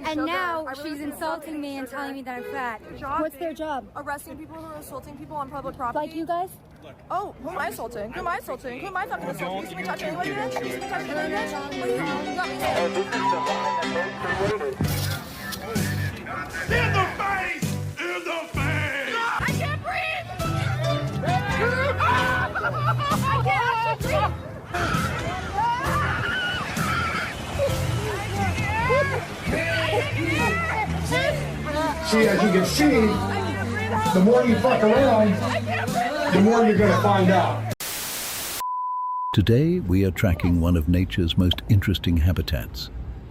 And now she's insulting me and telling me that I'm fat. What's their job? Arresting people who are assaulting people on public property. Like you guys? Oh, who am I assaulting? Who am I assaulting? Who am I fucking assaulting? You see me touching anybody, bitch? You see me touching anybody, bitch? What are you got me saying? In the face! In the face! I can't breathe! I can't actually breathe! See, as you can see, the more you fuck around, the more you're going to find out. Today, we are tracking one of nature's most interesting habitats.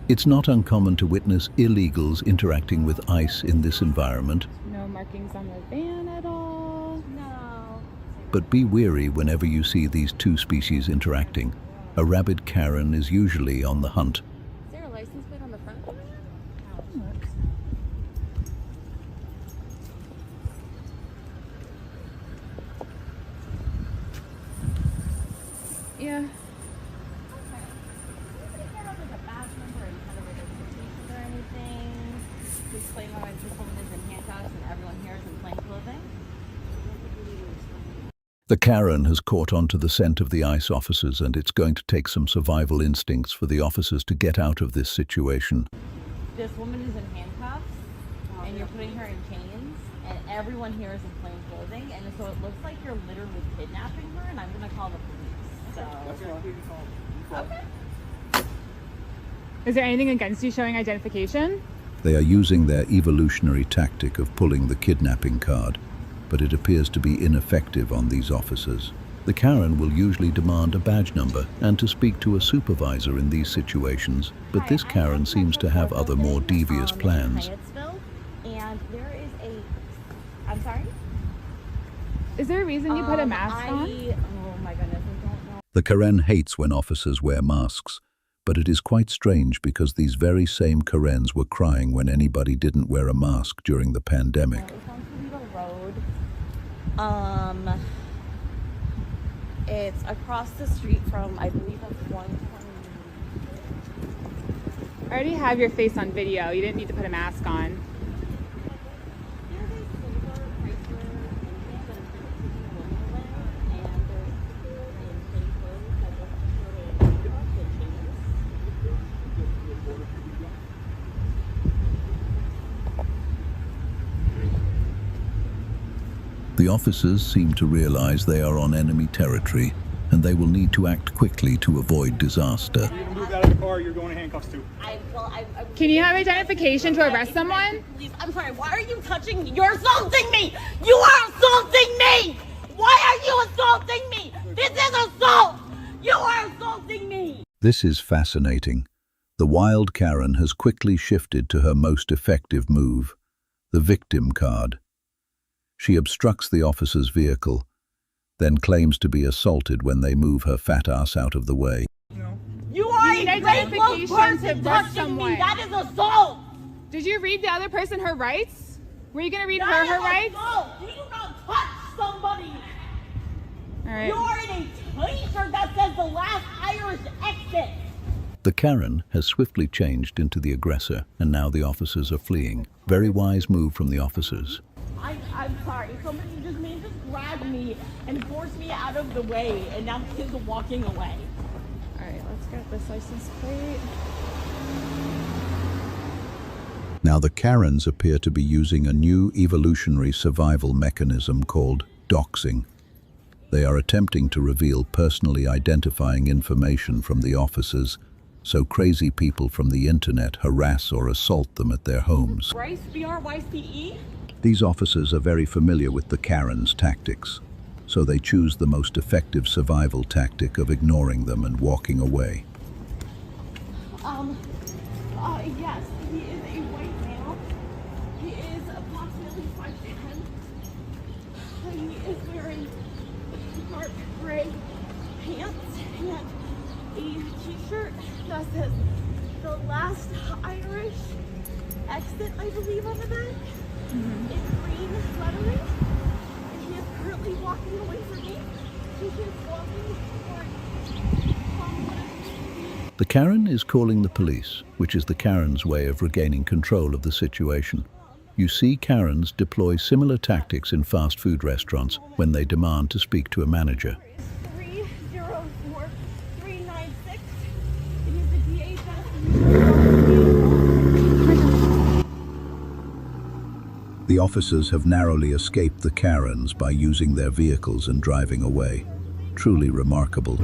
It's not uncommon to witness illegals interacting with ice in this environment. No markings on the van at all. No. But be wary whenever you see these two species interacting. A rabid Karen is usually on the hunt. Is there a license plate on the front? Yeah. The Karen has caught on to the scent of the ICE officers, and it's going to take some survival instincts for the officers to get out of this situation. This woman is in handcuffs, and you're putting her in chains, and everyone here is in plain clothing, and so it looks like you're literally kidnapping her, and I'm going to call the police. So. Okay. Is there anything against you showing identification? They are using their evolutionary tactic of pulling the kidnapping card, but it appears to be ineffective on these officers. The Karen will usually demand a badge number and to speak to a supervisor in these situations, but this Karen seems to have other more devious plans. And there is a... I'm sorry? Is there a reason you put a mask on? Oh my goodness, I don't know. The Karen hates when officers wear masks, but it is quite strange because these very same Karens were crying when anybody didn't wear a mask during the pandemic. It's across the street from, I believe that's 120. I already have your face on video. You didn't need to put a mask on. The officers seem to realize they are on enemy territory, and they will need to act quickly to avoid disaster. You can move out of the car, you're going to handcuffs too. Can you have identification to arrest someone? Please, I'm sorry, why are you touching me? You're assaulting me! You are assaulting me! Why are you assaulting me? This is assault! You are assaulting me! This is fascinating. The wild Karen has quickly shifted to her most effective move, the victim card. She obstructs the officer's vehicle, then claims to be assaulted when they move her fat ass out of the way. You are a identification person touching me! That is assault! Did you read the other person her rights? Were you going to read her rights? Assault. You do not touch somebody! All right. You are in a t-shirt that says the last Irish exit! The Karen has swiftly changed into the aggressor, and now the officers are fleeing. Very wise move from the officers. I'm sorry, somebody just grabbed me and forced me out of the way, and now the kids are walking away. All right, let's get this license plate. Now the Karens appear to be using a new evolutionary survival mechanism called doxing. They are attempting to reveal personally identifying information from the officers, so crazy people from the internet harass or assault them at their homes. Bryce, B-R-Y-C-E? These officers are very familiar with the Karens' tactics, so they choose the most effective survival tactic of ignoring them and walking away. Yes, he is a white male. He is approximately 5'10". He is wearing dark gray pants and a t-shirt that says the last Irish exit, I believe, on the back. In green lettering, and he is currently walking away from me. He is walking toward The Karen is calling the police, which is the Karen's way of regaining control of the situation. You see Karens deploy similar tactics in fast food restaurants when they demand to speak to a manager. 304396. It is the DHS. The officers have narrowly escaped the Karens by using their vehicles and driving away. Truly remarkable.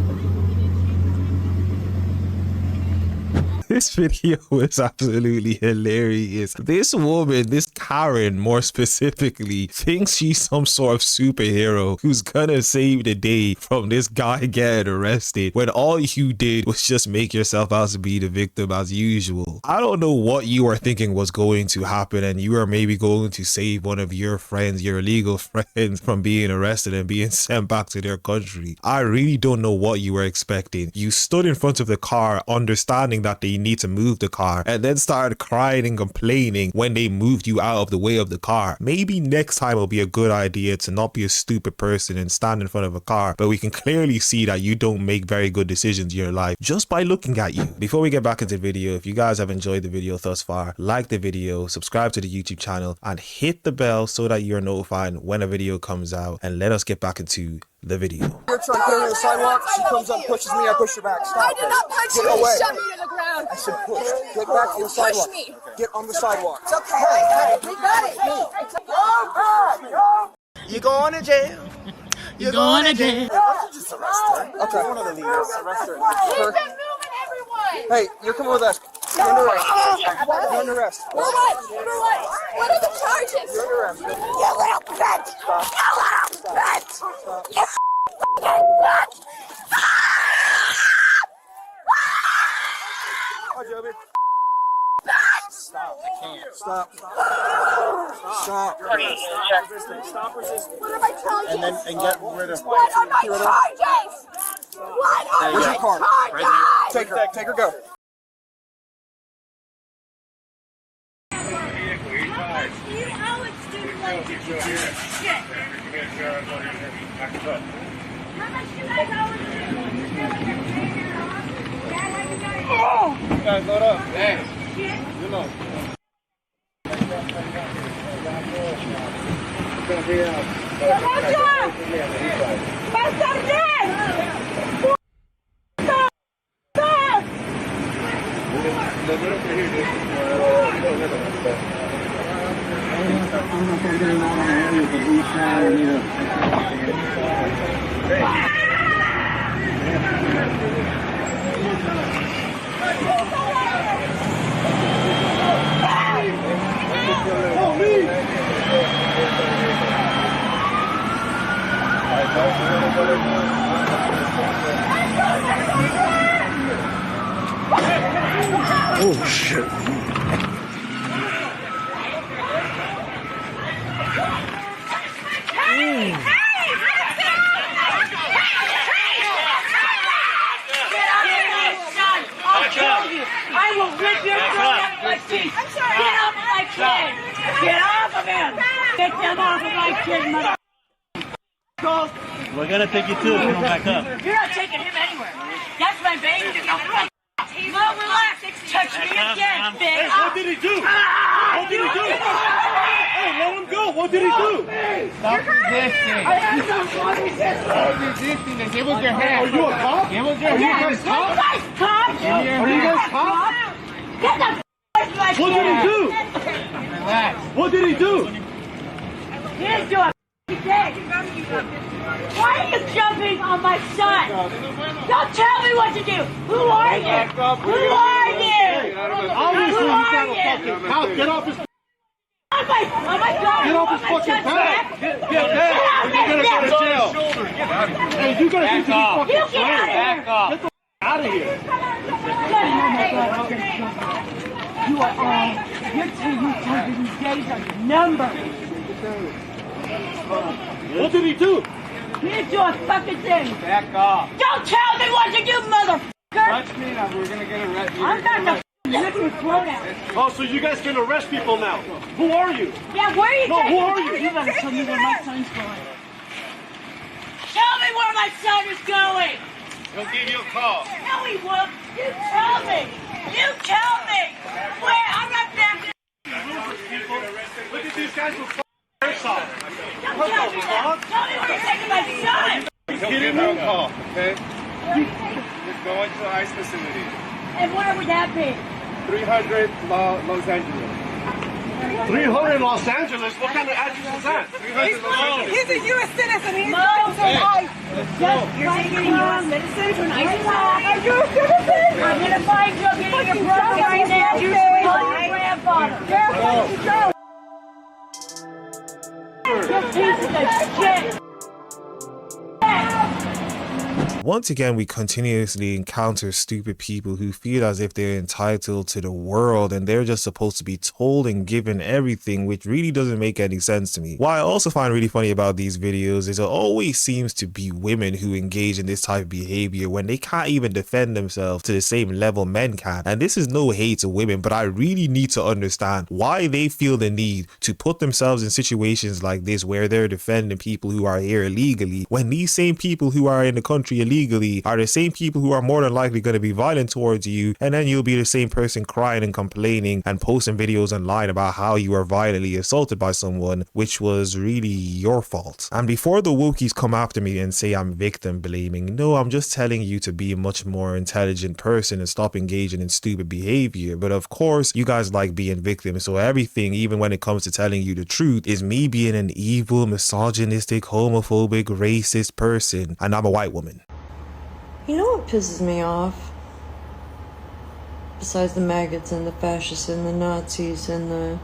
This video is absolutely hilarious. This woman, this Karen more specifically, thinks she's some sort of superhero who's gonna save the day from this guy getting arrested when all you did was just make yourself out to be the victim as usual. I don't know what you were thinking was going to happen, and you are maybe going to save one of your friends, your illegal friends, from being arrested and being sent back to their country. I really don't know what you were expecting. You stood in front of the car understanding that they need to move the car, and then started crying and complaining when they moved you out of the way of the car. Maybe next time it'll be a good idea to not be a stupid person and stand in front of a car, but we can clearly see that you don't make very good decisions in your life just by looking at you. Before we get back into the video, if you guys have enjoyed the video thus far, like the video, subscribe to the YouTube channel, and hit the bell so that you're notified when a video comes out, and let us get back into the video. You're trying to put her on the sidewalk. She comes up, pushes me. I push her back. Stop. I did not punch you. Get away. You shoved me to the ground. I said push. Get back on the sidewalk. Push me. Get on the sidewalk. It's okay. Hey, we got it. You going to jail. You're going to jail. Just arrest her. Okay. One of the leaders. Arrest her. He's been moving everyone. Hey, you're coming with us. You're under arrest. You're under arrest. For what? For what? What are the charges? You're under arrest. You little bitch. Stop. You little bitch. Stop. You f***ing bitch. Hi, Joby. Stop. I can't. Stop. Stop. Stop resisting. What am I telling you? And get rid of. What are my charges? What are Where's my your car? charges? Take her. Take her. Go. You Alex didn't like to do shit. How much you guys owe us? Oh! You guys load up. Hey. You know. Oh shit. I will rip your throat out of my feet. Get off of my kid. Get off of him. Get them off of my kid, mother. We're gonna take you too. Come back up. You're not taking him anywhere. That's my baby. No, relax. Touch me again, bitch. What did he do? What did he do? Hey, let him go. What did he do? Stop resisting. I am not resisting. Stop resisting. Then give us your hand. Are you a cop? Give us your Are you hand. guys cops? You guys cops? Give me your Are you hand. guys cops? Get the f*** my What did he do? Relax. What did he do? He didn't do a f***ing thing. Why are you jumping on my son? Don't tell me what to do. Who are you? Who are you? Obviously, Who he's are not a you? fucking cop. Get off his. Oh my God! Get off his fucking back. Get back. Or you're gonna go to jail. Hey, you're gonna get to be fucking You get out of here! Back off. Get the out of here. You are all, your these days are numbered. What did he do? You didn't do a fucking thing. Back off. Don't tell me what to do, motherfucker. Touch me now. We're gonna get arrested. I'm not the rip your throat out. Oh, so you guys can arrest people now. Who are you? Yeah, where are you No, taking who are me? you? You better tell me where my son's going. Tell me where my son is going. He'll give you a call. No, he won't. You tell me. You tell me. Where? I'm not back. Look at these guys with airsoft. Tell me what you're taking my son. Get in the call, okay? Just go into the ICE facility. And where would that be? 300 Los Angeles. 300 Los Angeles? What kind of address is that? 300 Los Angeles. He's a U.S. citizen. He's No. going to ICE. You're taking a U.S. citizen to an ICE facility? Are you a citizen? I'm going to find you. I'm getting your brother right now. You should call your grandfather. You're a fucking joke. You piece of shit. Once again, we continuously encounter stupid people who feel as if they're entitled to the world and they're just supposed to be told and given everything, which really doesn't make any sense to me. What I also find really funny about these videos is it always seems to be women who engage in this type of behavior when they can't even defend themselves to the same level men can. And this is no hate to women, but I really need to understand why they feel the need to put themselves in situations like this where they're defending people who are here illegally, when these same people who are in the country illegally are the same people who are more than likely going to be violent towards you, and then you'll be the same person crying and complaining and posting videos online about how you are violently assaulted by someone, which was really your fault. And before the wokies come after me and say I'm victim blaming, no, I'm just telling you to be a much more intelligent person and stop engaging in stupid behavior. But of course, you guys like being victims, so everything, even when it comes to telling you the truth, is me being an evil, misogynistic, homophobic, racist person, and I'm a white woman. You know what pisses me off? Besides the maggots and the fascists and the Nazis and the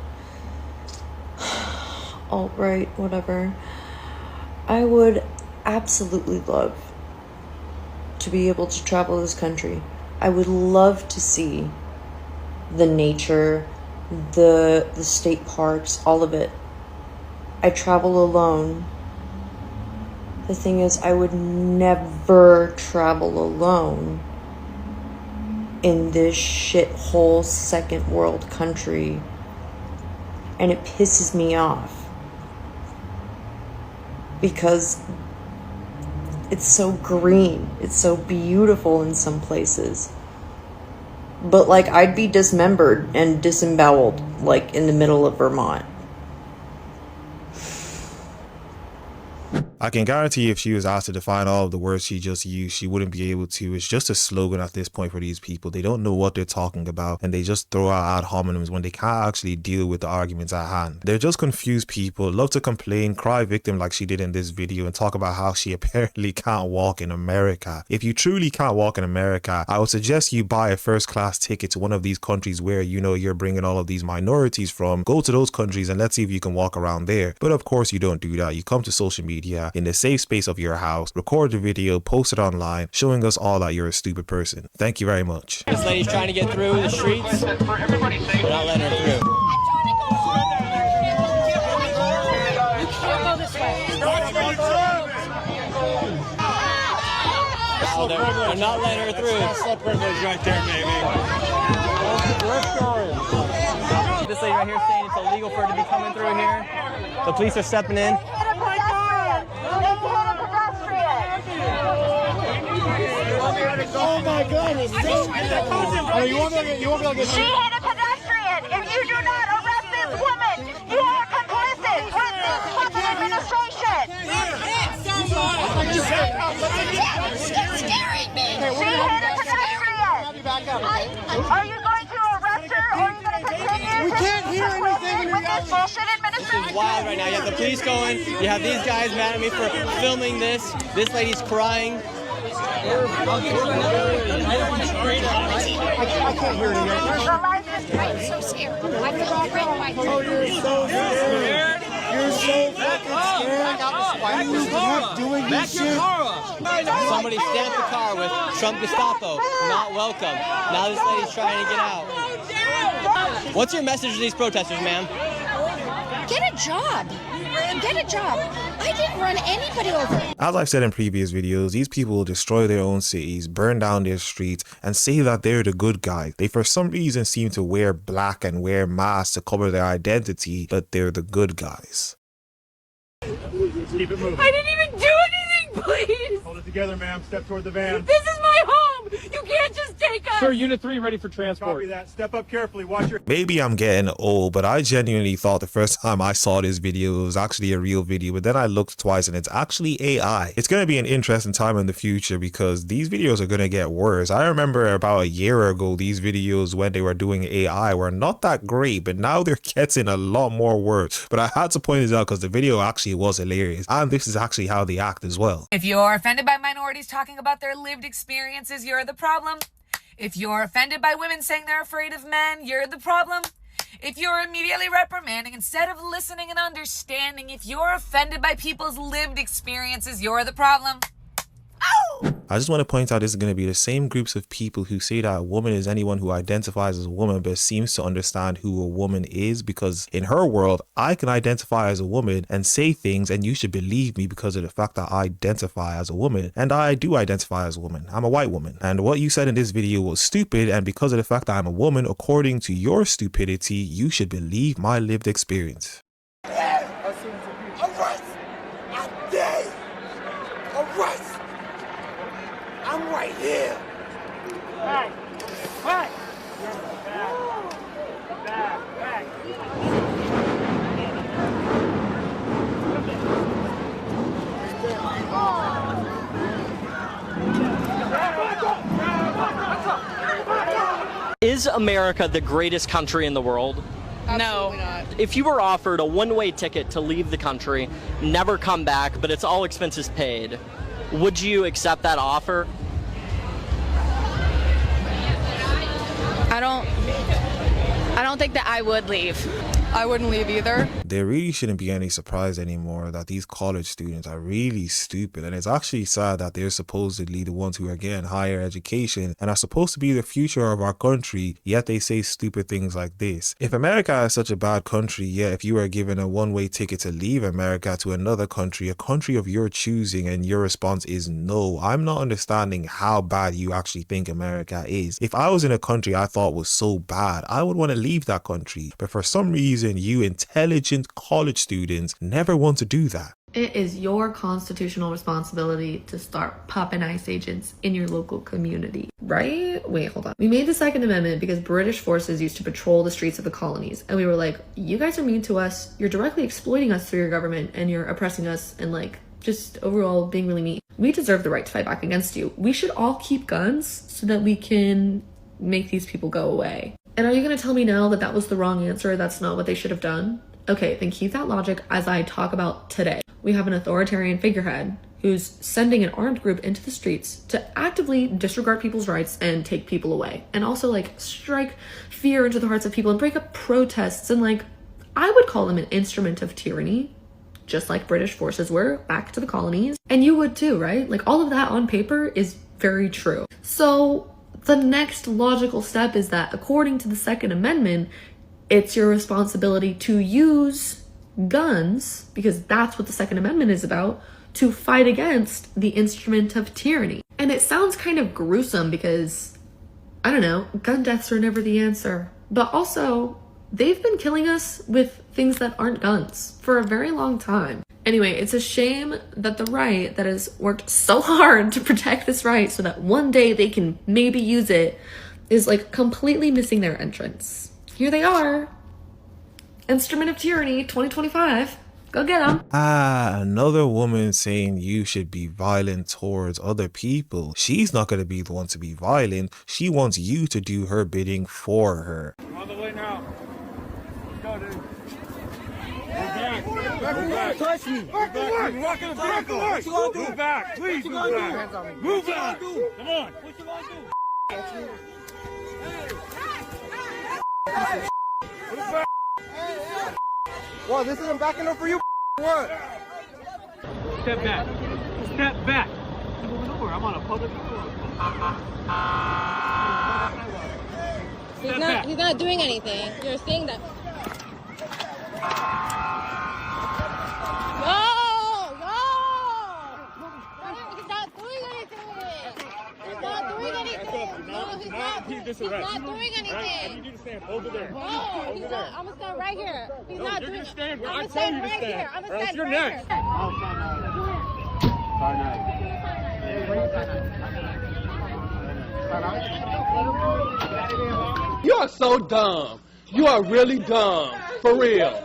alt-right, whatever. I would absolutely love to be able to travel this country. I would love to see the nature, the state parks, all of it. I travel alone. The thing is, I would never travel alone in this shithole second world country. And it pisses me off. Because it's so green. It's so beautiful in some places. But, like, I'd be dismembered and disemboweled, like, in the middle of Vermont. I can guarantee if she was asked to define all of the words she just used, she wouldn't be able to. It's just a slogan at this point for these people. They don't know what they're talking about, and they just throw out ad hominems when they can't actually deal with the arguments at hand. They're just confused people, love to complain, cry victim like she did in this video, and talk about how she apparently can't walk in America. If you truly can't walk in America, I would suggest you buy a first-class ticket to one of these countries where you know you're bringing all of these minorities from. Go to those countries and let's see if you can walk around there. But of course you don't do that. You come to social media in the safe space of your house, record the video, post it online, showing us all that you're a stupid person. Thank you very much. This lady's trying to get through the streets. We're not letting her through. Oh, they're not letting her through. That's the privilege right there, baby. This lady right here saying it's illegal for her to be coming through here. The police are stepping in. Oh my goodness. She hit a pedestrian. If you do not arrest this woman, you are complicit with this fucking administration. It's scaring me. She hit a pedestrian. Are you going to arrest her or are you going to continue with this bullshit administration? This is wild right now. You have the police going. You have these guys mad at me for filming this. This lady's crying. I can't hear anything. I'm so scared. I feel threatened by her. Oh, you're so scared. You're so fucking scared. You're doing this shit. Somebody stamped the car with Trump Gestapo. Not welcome. Now this lady's trying to get out. What's your message to these protesters, ma'am? Get a job. Get a job. I didn't run anybody over. As I've said in previous videos, these people will destroy their own cities, burn down their streets, and say that they're the good guys. They for some reason seem to wear black and wear masks to cover their identity, but they're the good guys. Keep it moving. I didn't even do anything, please. Hold it together, ma'am. Step toward the van. This is my home. You can't just take us. Sir, Unit 3 ready for transport. Copy that. Step up carefully. Watch your... Maybe I'm getting old, but I genuinely thought the first time I saw this video, it was actually a real video. But then I looked twice and it's actually AI. It's going to be an interesting time in the future because these videos are going to get worse. I remember about a year ago, these videos when they were doing AI were not that great, but now they're getting a lot more worse. But I had to point this out because the video actually was hilarious. And this is actually how they act as well. If you're offended by minorities talking about their lived experiences, you're the problem. If you're offended by women saying they're afraid of men, you're the problem. If you're immediately reprimanding instead of listening and understanding, if you're offended by people's lived experiences, you're the problem. I just want to point out this is going to be the same groups of people who say that a woman is anyone who identifies as a woman but seems to understand who a woman is, because in her world I can identify as a woman and say things and you should believe me because of the fact that I identify as a woman, and I do identify as a woman. I'm a white woman, and what you said in this video was stupid, and because of the fact that I'm a woman, according to your stupidity, you should believe my lived experience. Alright, I'm gay. Alright, I'm right here. Hey, hey. Back. Is America the greatest country in the world? No. Not. If you were offered a one-way ticket to leave the country, never come back, but it's all expenses paid, would you accept that offer? I don't think that I would leave. I wouldn't leave either. There really shouldn't be any surprise anymore that these college students are really stupid, and it's actually sad that they're supposedly the ones who are getting higher education and are supposed to be the future of our country, yet they say stupid things like this. If America is such a bad country, yet if you are given a one-way ticket to leave America to another country, a country of your choosing, and your response is no, I'm not understanding how bad you actually think America is. If I was in a country I thought was so bad, I would want to leave that country, but for some reason you intelligent college students never want to do that. It is your constitutional responsibility to start popping ICE agents in your local community, right? Wait, hold on. We made the Second Amendment because British forces used to patrol the streets of the colonies, and we were like, you guys are mean to us, you're directly exploiting us through your government, and you're oppressing us, and like just overall being really mean. We deserve the right to fight back against you. We should all keep guns so that we can make these people go away. And are you going to tell me now that that was the wrong answer? That's not what they should have done? Okay, then keep that logic as I talk about today. We have an authoritarian figurehead who's sending an armed group into the streets to actively disregard people's rights and take people away. And also like strike fear into the hearts of people and break up protests. And like, I would call them an instrument of tyranny, just like British forces were back to the colonies. And you would too, right? Like all of that on paper is very true. So the next logical step is that according to the Second Amendment, it's your responsibility to use guns, because that's what the Second Amendment is about, to fight against the instrument of tyranny. And it sounds kind of gruesome because, I don't know, gun deaths are never the answer. But also, they've been killing us with things that aren't guns for a very long time. Anyway, it's a shame that the right that has worked so hard to protect this right so that one day they can maybe use it is like completely missing their entrance. Here they are. Instrument of Tyranny 2025. Go get them. Another woman saying you should be violent towards other people. She's not going to be the one to be violent. She wants you to do her bidding for her. On the way now. Let's go, dude. Back. Touch me. Back. Walk in the back. What you gonna do? Move back. Please move back. Move back. Come on. What you gonna do? Move back. Well, this isn't backing up for you. What? Step back. Step back. I'm moving over. I'm on a public forum. He's not doing anything. You're saying that. No! He's not doing anything! He's not doing anything! No, he's not doing anything! I need you to stand over there. No, he's not. I'm gonna stand right here. He's not doing anything. I'm I gonna tell you stand to right stand. here. I'm Or gonna else stand you're right next. here. You are so dumb. You are really dumb. For real.